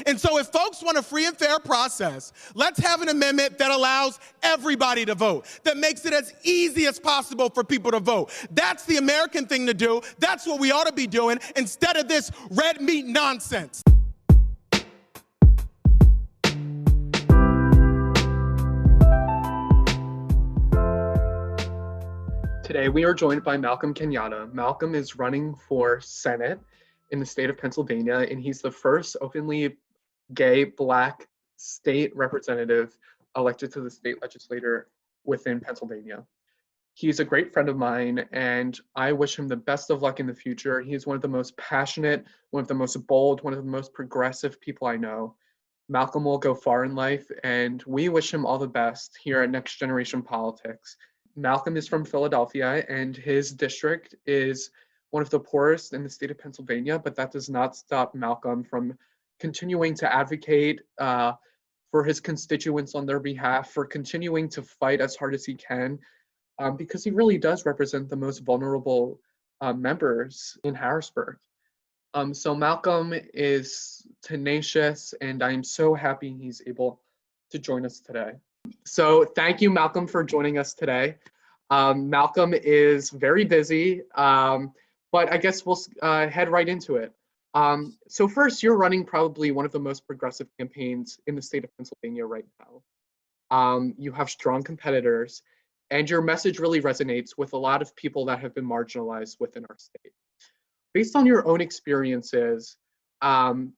And so if folks want a free and fair process, let's have an amendment that allows everybody to vote, that makes it as easy as possible for people to vote. That's the American thing to do. That's what we ought to be doing instead of this red meat nonsense. Today, we are joined by Malcolm Kenyatta. Malcolm is running for Senate in the state of Pennsylvania, and he's the first openly gay Black state representative elected to the state legislature within Pennsylvania. He's a great friend of mine, and I wish him the best of luck in the future. He's one of the most passionate, one of the most bold, one of the most progressive people I know. Malcolm will go far in life, and we wish him all the best here at Next Generation Politics. Malcolm is from Philadelphia, and his district is one of the poorest in the state of Pennsylvania, but that does not stop Malcolm from continuing to advocate for his constituents on their behalf, for continuing to fight as hard as he can, because he really does represent the most vulnerable members in Harrisburg. So Malcolm is tenacious, and I'm so happy he's able to join us today. So thank you, Malcolm, for joining us today. Malcolm is very busy, but I guess we'll head right into it. So first, you're running probably one of the most progressive campaigns in the state of Pennsylvania right now. You have strong competitors, and your message really resonates with a lot of people that have been marginalized within our state. Based on your own experiences, and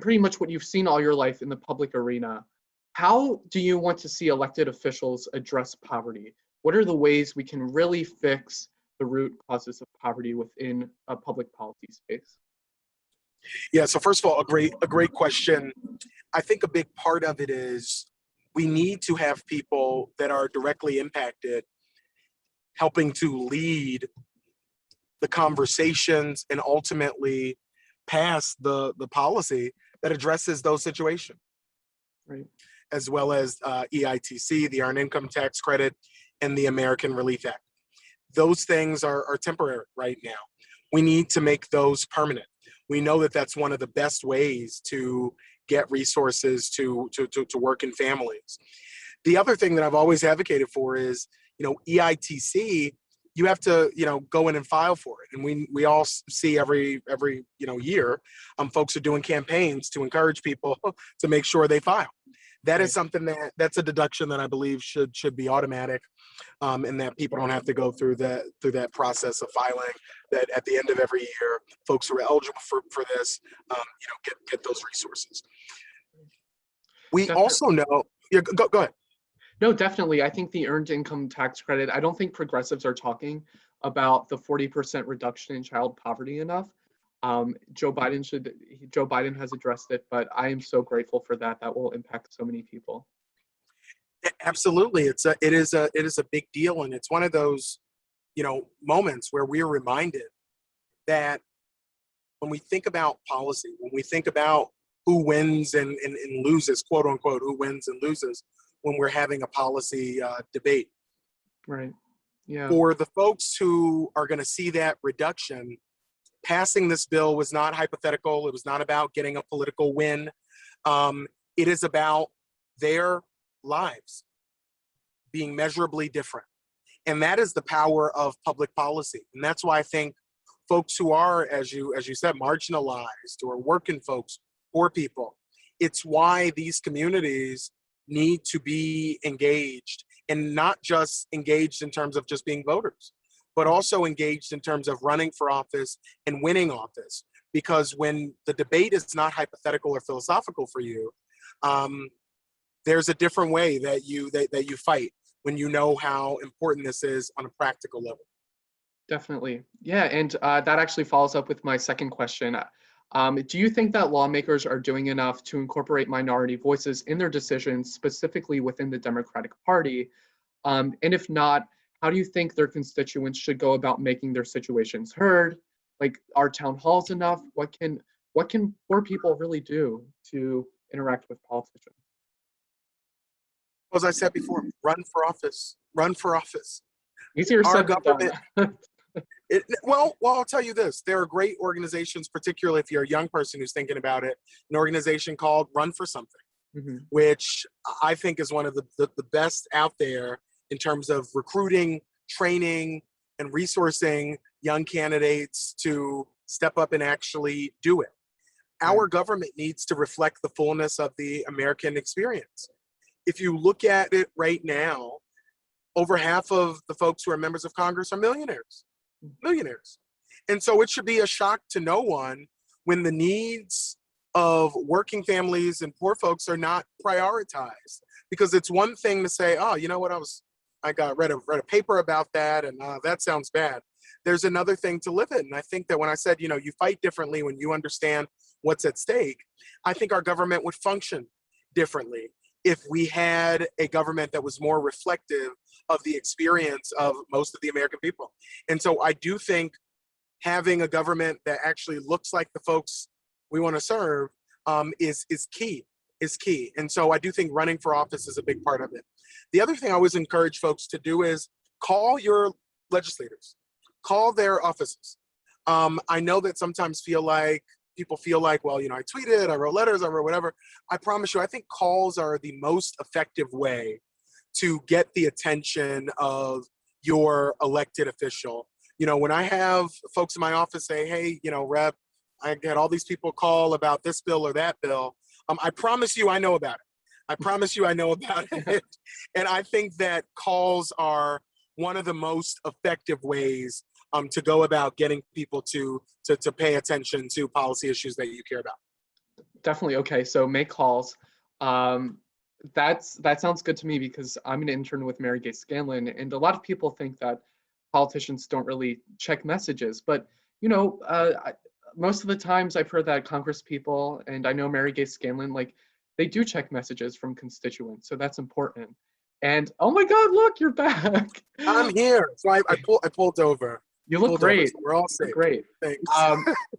pretty much what you've seen all your life in the public arena, how do you want to see elected officials address poverty? What are the ways we can really fix the root causes of poverty within a public policy space? Yeah, so first of all, a great question. I think a big part of it is we need to have people that are directly impacted helping to lead the conversations and ultimately pass the policy that addresses those situations. Right. As well as EITC, the Earned Income Tax Credit, and the American Relief Act. Those things are temporary right now. We need to make those permanent. We know that that's one of the best ways to get resources to work in families. The other thing that I've always advocated for is, EITC, you have to, go in and file for it. And we all see every year, folks are doing campaigns to encourage people to make sure they file. That is something that's a deduction that I believe should be automatic, and that people don't have to go through that process of filing. That at the end of every year, folks who are eligible for this, get those resources. We definitely also know. Yeah, go ahead. No, definitely. I think the Earned Income Tax Credit. I don't think progressives are talking about the 40% reduction in child poverty enough. Joe Biden has addressed it, but I am so grateful for that. That will impact so many people. Absolutely. It is a big deal. And it's one of those, moments where we're reminded that when we think about policy, when we think about who wins and loses, quote unquote, who wins and loses when we're having a policy debate. Right. Yeah. For the folks who are going to see that reduction, passing this bill was not hypothetical. It was not about getting a political win. It is about their lives being measurably different. And that is the power of public policy. And that's why I think folks who are, as you said, marginalized, or working folks, poor people, it's why these communities need to be engaged, and not just engaged in terms of just being voters, but also engaged in terms of running for office and winning office. Because when the debate is not hypothetical or philosophical for you, there's a different way that you fight when you know how important this is on a practical level. Definitely. Yeah, and that actually follows up with my second question. Do you think that lawmakers are doing enough to incorporate minority voices in their decisions, specifically within the Democratic Party? And if not, how do you think their constituents should go about making their situations heard? Like, are town halls enough? What can poor people really do to interact with politicians? As I said before, run for office. Run for office. Easier said than done. Well, I'll tell you this. There are great organizations, particularly if you're a young person who's thinking about it, an organization called Run for Something, which I think is one of the best out there in terms of recruiting, training, and resourcing young candidates to step up and actually do it. Our government needs to reflect the fullness of the American experience. If you look at it right now, over half of the folks who are members of Congress are millionaires. And so it should be a shock to no one when the needs of working families and poor folks are not prioritized. Because it's one thing to say, oh, you know what, I read a paper about that, and that sounds bad. There's another thing to live it. And I think that when I said, you fight differently when you understand what's at stake, I think our government would function differently if we had a government that was more reflective of the experience of most of the American people. And so I do think having a government that actually looks like the folks we want to serve is key. And so I do think running for office is a big part of it. The other thing I always encourage folks to do is call your legislators, call their offices. I know that sometimes people feel like, well, I tweeted, I wrote letters, I wrote whatever. I promise you, I think calls are the most effective way to get the attention of your elected official. When I have folks in my office say, hey, Rep, I get all these people call about this bill or that bill. I promise you I know about it. And I think that calls are one of the most effective ways to go about getting people to pay attention to policy issues that you care about. Definitely. Okay, so make calls. That sounds good to me because I'm an intern with Mary Gay Scanlon, and a lot of people think that politicians don't really check messages. But most of the times I've heard that Congress people, and I know Mary Gay Scanlon, they do check messages from constituents, so that's important. And oh my God, look, you're back. I'm here. So I pulled over. You look great. We're all safe. Great. Thanks.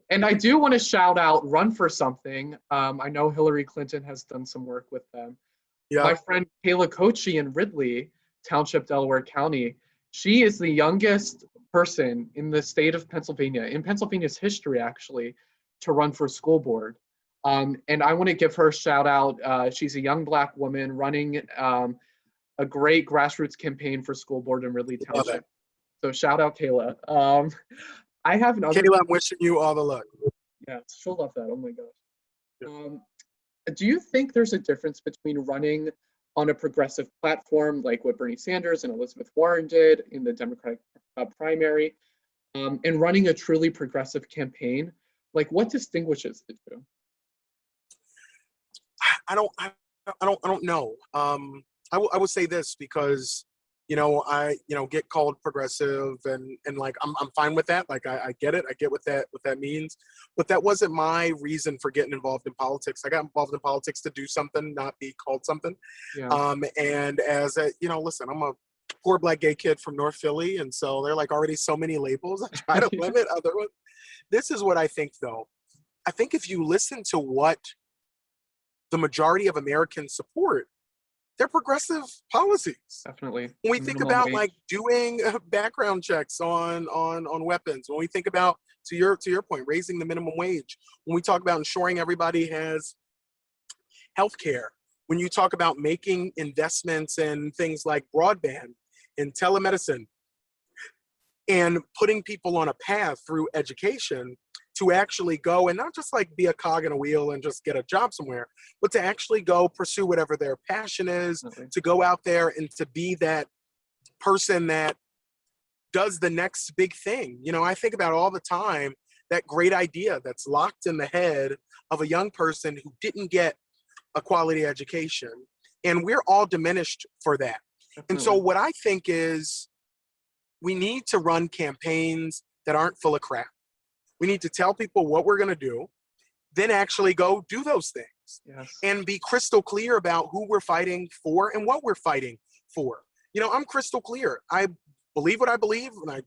And I do want to shout out Run for Something. I know Hillary Clinton has done some work with them. Yeah. My friend Kayla Kochi in Ridley Township, Delaware County, she is the youngest person in the state of Pennsylvania, in Pennsylvania's history actually, to run for school board. And I want to give her a shout out. She's a young Black woman running a great grassroots campaign for school board in Ridley Township. So shout out Kayla. I have another. Kayla, I'm wishing you all the luck. Yeah, she'll love that. Oh my gosh. Yeah. Do you think there's a difference between running on a progressive platform like what Bernie Sanders and Elizabeth Warren did in the Democratic primary, and running a truly progressive campaign? What distinguishes the two? I don't know. I would say this because I get called progressive and I'm fine with that. I get it. I get what that means. But that wasn't my reason for getting involved in politics. I got involved in politics to do something, not be called something. Yeah. And as a, listen, I'm a poor Black gay kid from North Philly, and so there are already so many labels. I try to limit other ones. This is what I think though. I think if you listen to what the majority of Americans support, they're progressive policies. Definitely. When we think about doing background checks on weapons, when we think about, to your point, raising the minimum wage, when we talk about ensuring everybody has health care, when you talk about making investments in things like broadband and telemedicine, and putting people on a path through education to actually go and not just be a cog in a wheel and just get a job somewhere, but to actually go pursue whatever their passion is, to go out there and to be that person that does the next big thing. I think about all the time that great idea that's locked in the head of a young person who didn't get a quality education. And we're all diminished for that. And so what I think is we need to run campaigns that aren't full of crap. We need to tell people what we're going to do, then actually go do those things. Yes. And be crystal clear about who we're fighting for and what we're fighting for. I'm crystal clear. I believe what I believe, and I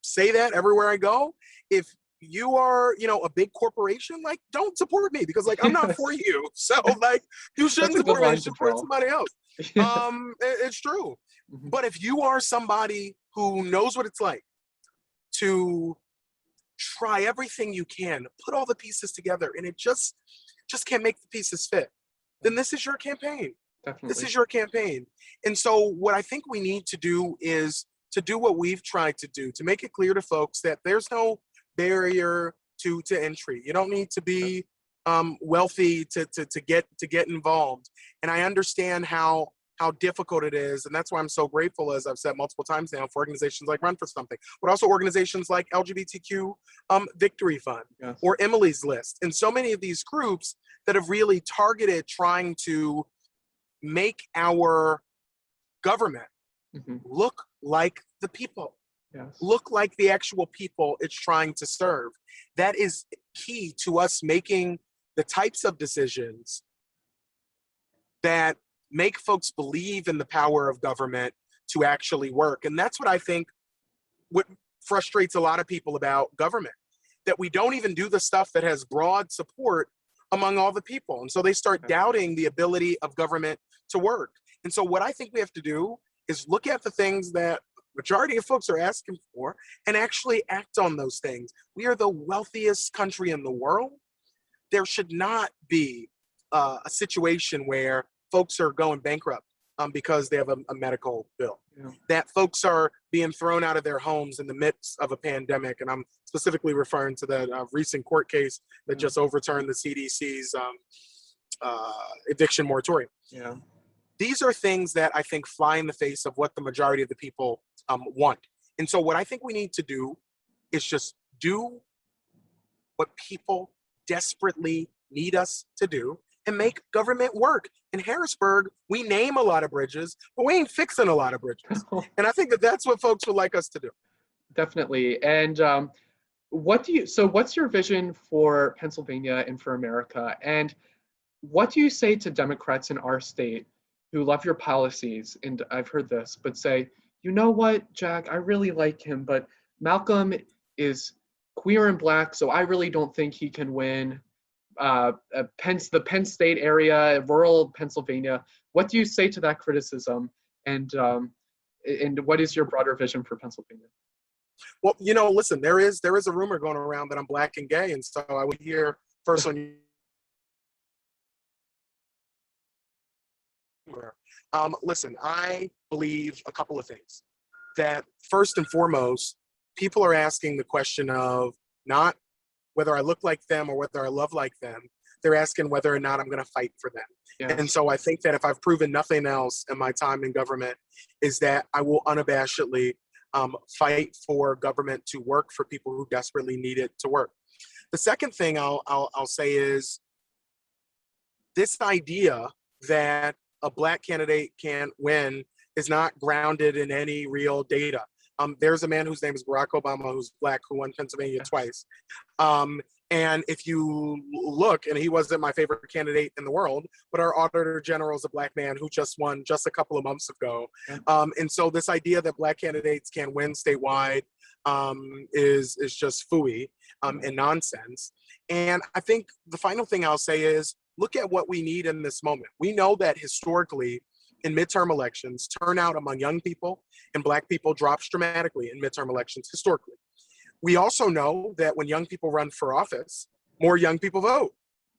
say that everywhere I go. If you are, a big corporation, don't support me because I'm not for you. So you shouldn't support me, support somebody else. It's true. Mm-hmm. But if you are somebody who knows what it's like to try everything you can, put all the pieces together, and it just can't make the pieces fit, then this is your campaign. Definitely. This is your campaign. And so what I think we need to do is to do what we've tried to do, to make it clear to folks that there's no barrier to entry. You don't need to be wealthy to get involved. And I understand how difficult it is. And that's why I'm so grateful, as I've said multiple times now, for organizations like Run for Something, but also organizations like LGBTQ Victory Fund, Yes. or Emily's List, and so many of these groups that have really targeted trying to make our government look like the people. Yes. Look like the actual people it's trying to serve. That is key to us making the types of decisions that make folks believe in the power of government to actually work. And that's what I think what frustrates a lot of people about government, that we don't even do the stuff that has broad support among all the people. And so they start doubting the ability of government to work. And so what I think we have to do is look at the things that majority of folks are asking for and actually act on those things. We are the wealthiest country in the world. There should not be a situation where folks are going bankrupt because they have a medical bill. Yeah. That folks are being thrown out of their homes in the midst of a pandemic. And I'm specifically referring to that recent court case that just overturned the CDC's eviction moratorium. Yeah. These are things that I think fly in the face of what the majority of the people want. And so what I think we need to do is just do what people desperately need us to do and make government work. In Harrisburg, we name a lot of bridges, but we ain't fixing a lot of bridges. And I think that that's what folks would like us to do. Definitely. And what's your vision for Pennsylvania and for America? And what do you say to Democrats in our state who love your policies? And I've heard this, but say, you know what, Jack, I really like him, but Malcolm is queer and Black, so I really don't think he can win. The Penn State area, rural Pennsylvania. What do you say to that criticism? And what is your broader vision for Pennsylvania? Well, listen, there is a rumor going around that I'm Black and gay, and so I would hear first on you. Listen, I believe a couple of things. That first and foremost, people are asking the question of not whether I look like them or whether I love like them. They're asking whether or not I'm going to fight for them. Yes. And so I think that if I've proven nothing else in my time in government, is that I will unabashedly fight for government to work for people who desperately need it to work. The second thing I'll say is this idea that a Black candidate can't win is not grounded in any real data. There's a man whose name is Barack Obama, who's Black, who won Pennsylvania twice. And if you look, and he wasn't my favorite candidate in the world, but our Auditor General is a Black man who just won just a couple of months ago. And so this idea that Black candidates can win statewide is just phooey and nonsense. And I think the final thing I'll say is, look at what we need in this moment. We know that historically, in midterm elections, turnout among young people and Black people drops dramatically in midterm elections historically. We also know that when young people run for office, more young people vote.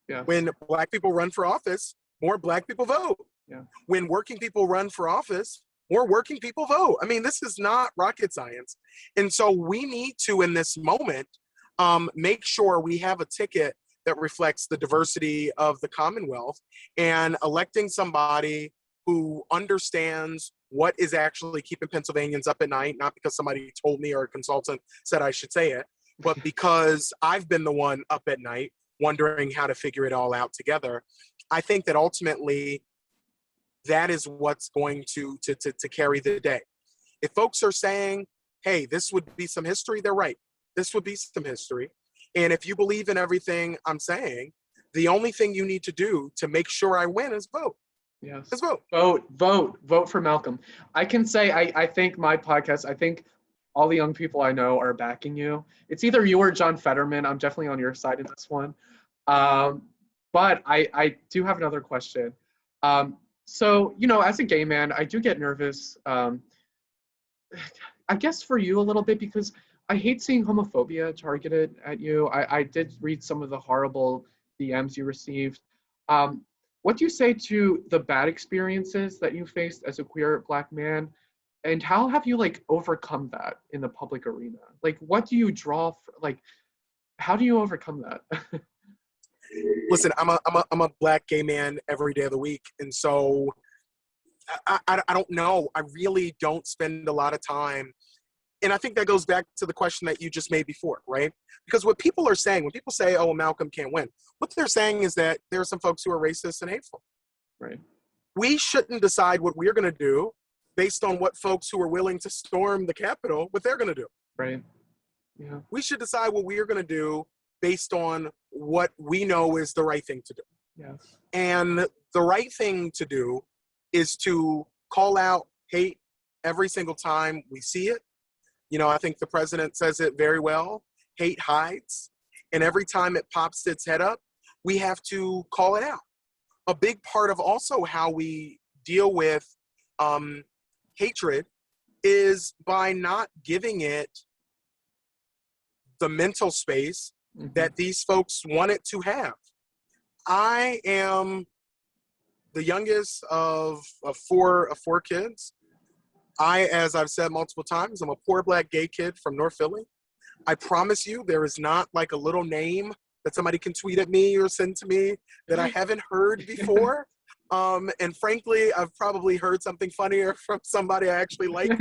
Yeah. When Black people run for office, more Black people vote. Yeah. When working people run for office, more working people vote. I mean, this is not rocket science. And so we need to, in this moment, make sure we have a ticket that reflects the diversity of the Commonwealth, and electing somebody who understands what is actually keeping Pennsylvanians up at night, not because somebody told me or a consultant said I should say it, but because I've been the one up at night wondering how to figure it all out together. I think that ultimately that is what's going to carry the day. If folks are saying, hey, this would be some history, they're right. This would be some history. And if you believe in everything I'm saying, the only thing you need to do to make sure I win is vote. Yes. Just vote. Vote for Malcolm. I can say I think my podcast, I think all the young people I know are backing you. It's either you or John Fetterman. I'm definitely on your side in this one. But I do have another question. So, as a gay man, I do get nervous. I guess for you a little bit, because I hate seeing homophobia targeted at you. I did read some of the horrible DMs you received. What do you say to the bad experiences that you faced as a queer Black man? And how have you like overcome that in the public arena? Like, what do you draw for, like, how do you overcome that? Listen, I'm a Black gay man every day of the week, and so I don't know. I really don't spend a lot of time. And I think that goes back to the question that you just made before, right? Because what people are saying, when people say, oh, Malcolm can't win, what they're saying is that there are some folks who are racist and hateful. Right. We shouldn't decide what we're going to do based on what folks who are willing to storm the Capitol, what they're going to do. Right. Yeah. We should decide what we're going to do based on what we know is the right thing to do. Yes. And the right thing to do is to call out hate every single time we see it. You know, I think the president says it very well. Hate hides. And every time it pops its head up, we have to call it out. A big part of also how we deal with hatred is by not giving it the mental space that these folks want it to have. I am the youngest of four kids. As I've said multiple times, I'm a poor Black gay kid from North Philly. I promise you there is not like a little name that somebody can tweet at me or send to me that I haven't heard before. And frankly, I've probably heard something funnier from somebody I actually like.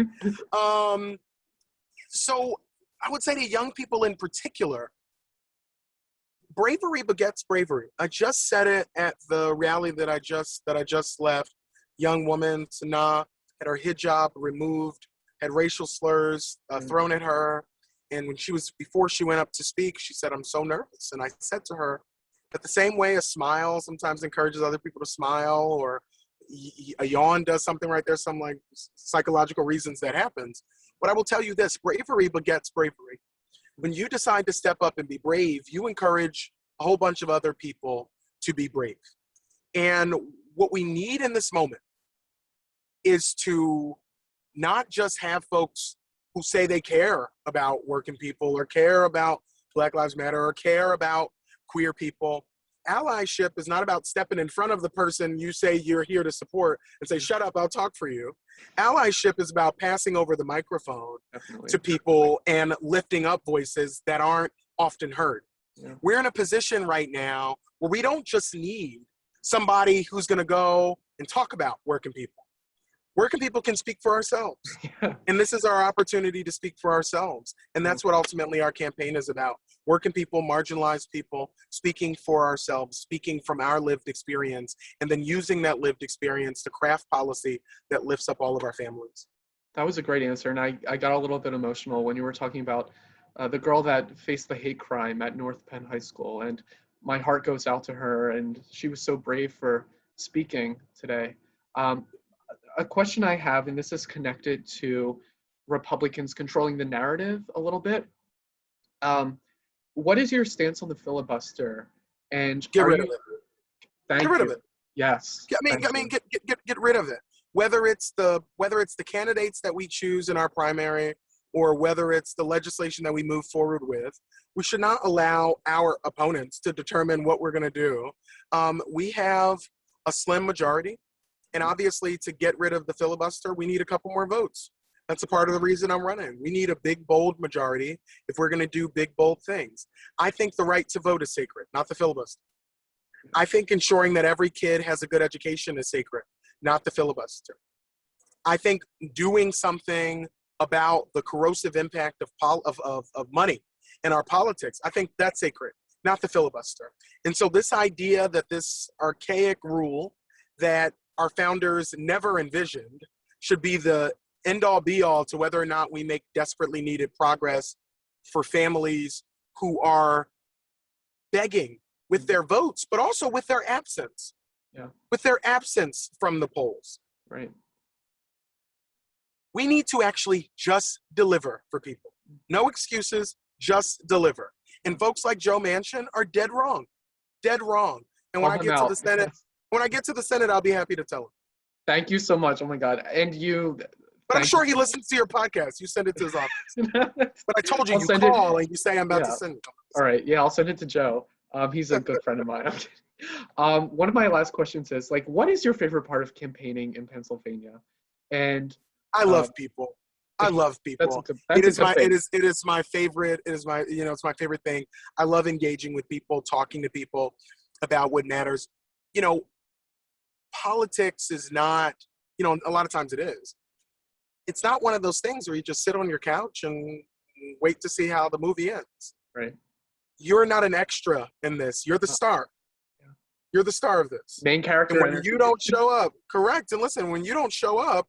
So I would say to young people in particular, bravery begets bravery. I just said it at the rally that I just left. Young woman, Sana, had her hijab removed, had racial slurs thrown at her. And before she went up to speak, she said, I'm so nervous. And I said to her, that the same way a smile sometimes encourages other people to smile, or a yawn does something, right? There's some like psychological reasons that happens. But I will tell you this, bravery begets bravery. When you decide to step up and be brave, you encourage a whole bunch of other people to be brave. And what we need in this moment is to not just have folks who say they care about working people or care about Black Lives Matter or care about queer people. Allyship is not about stepping in front of the person you say you're here to support and say, shut up, I'll talk for you. Allyship is about passing over the microphone to people and lifting up voices that aren't often heard. Yeah. We're in a position right now where we don't just need somebody who's gonna go and talk about working people. Working people can speak for ourselves. Yeah. And this is our opportunity to speak for ourselves. And that's what ultimately our campaign is about. Working people, marginalized people, speaking for ourselves, speaking from our lived experience, and then using that lived experience to craft policy that lifts up all of our families. That was a great answer. And I got a little bit emotional when you were talking about the girl that faced the hate crime at North Penn High School. And my heart goes out to her. And she was so brave for speaking today. A question I have, and this is connected to Republicans controlling the narrative a little bit. What is your stance on the filibuster? And get rid of it. Get rid of it. Yes. Get rid of it. Whether it's the candidates that we choose in our primary, or whether it's the legislation that we move forward with, we should not allow our opponents to determine what we're going to do. We have a slim majority. And obviously, to get rid of the filibuster, we need a couple more votes. That's a part of the reason I'm running. We need a big, bold majority if we're going to do big, bold things. I think the right to vote is sacred, not the filibuster. I think ensuring that every kid has a good education is sacred, not the filibuster. I think doing something about the corrosive impact of money in our politics, I think that's sacred, not the filibuster. And so this idea that this archaic rule that our founders never envisioned should be the end-all be-all to whether or not we make desperately needed progress for families who are begging with their votes, but also with their absence. Yeah. With their absence from the polls. Right. We need to actually just deliver for people. No excuses, just deliver. And folks like Joe Manchin are dead wrong. Dead wrong. And when I get to the Senate, I'll be happy to tell them. Thank you so much. Oh my God. And But I'm Thank sure he listens to your podcast. You send it to his office. you. But I told you, I'll you send it- call and you say I'm about Yeah. to send it. All right. Yeah, I'll send it to Joe. He's a good friend of mine. I'm kidding. One of my last questions is like, what is your favorite part of campaigning in Pennsylvania? And I love people. I love people. That's It is a good my thing. it is my favorite. It is my it's my favorite thing. I love engaging with people, talking to people about what matters. Politics is not, a lot of times it is. It's not one of those things where you just sit on your couch and wait to see how the movie ends. Right. You're not an extra in this. You're the star. Yeah. You're the star of this. Main character And when energy. you don't show up, correct. And listen, when you don't show up,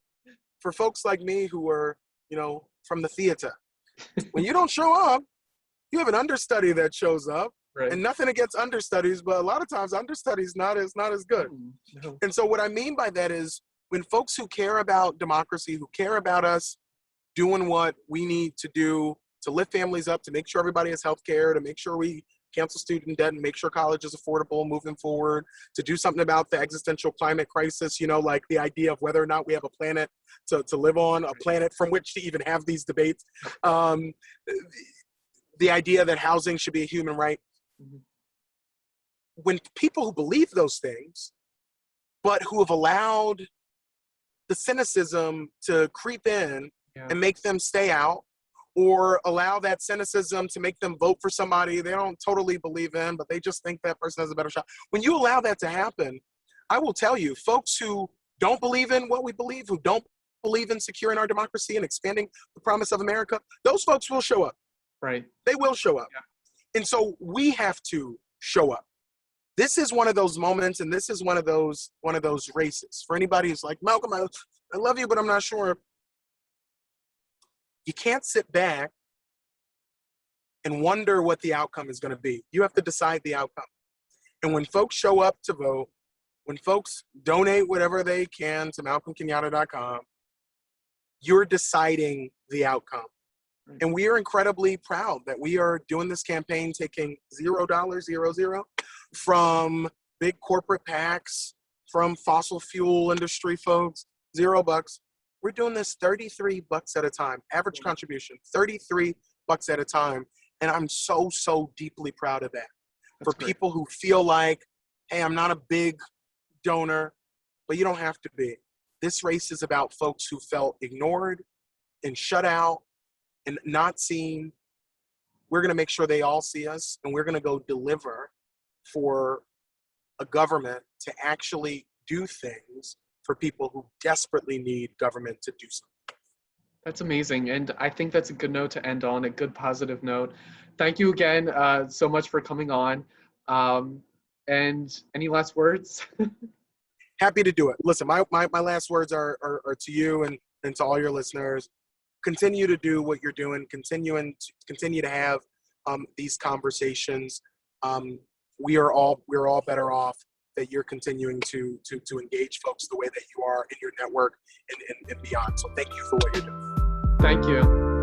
for folks like me who are, from the theater, when you don't show up, you have an understudy that shows up. Right. And nothing against understudies, but a lot of times understudies not as good. No. And so what I mean by that is when folks who care about democracy, who care about us doing what we need to do to lift families up, to make sure everybody has health care, to make sure we cancel student debt and make sure college is affordable moving forward, to do something about the existential climate crisis, like the idea of whether or not we have a planet to live on, a planet from which to even have these debates. The idea that housing should be a human right. When people who believe those things, but who have allowed the cynicism to creep in and make them stay out, or allow that cynicism to make them vote for somebody they don't totally believe in, but they just think that person has a better shot. When you allow that to happen, I will tell you, folks who don't believe in what we believe, who don't believe in securing our democracy and expanding the promise of America, those folks will show up. Right. They will show up. Yeah. And so we have to show up. This is one of those moments, and this is one of those races. For anybody who's like, Malcolm, I love you, but I'm not sure. You can't sit back and wonder what the outcome is going to be. You have to decide the outcome. And when folks show up to vote, when folks donate whatever they can to malcolmkenyatta.com, you're deciding the outcome. And we are incredibly proud that we are doing this campaign, taking $0 from big corporate PACs, from fossil fuel industry folks, $0. We're doing this $33 at a time, average contribution, $33 at a time. And I'm so deeply proud of that. For people who feel like, hey, I'm not a big donor, but you don't have to be. This race is about folks who felt ignored and shut out and not seen. We're going to make sure they all see us, and we're going to go deliver for a government to actually do things for people who desperately need government to do something. That's amazing. And I think that's a good note to end on, a good positive note. Thank you again so much for coming on. And any last words? Happy to do it. Listen, my last words are to you and to all your listeners. Continue to do what you're doing. Continue to have these conversations. We're all better off that you're continuing to engage folks the way that you are in your network and beyond. So thank you for what you're doing. Thank you.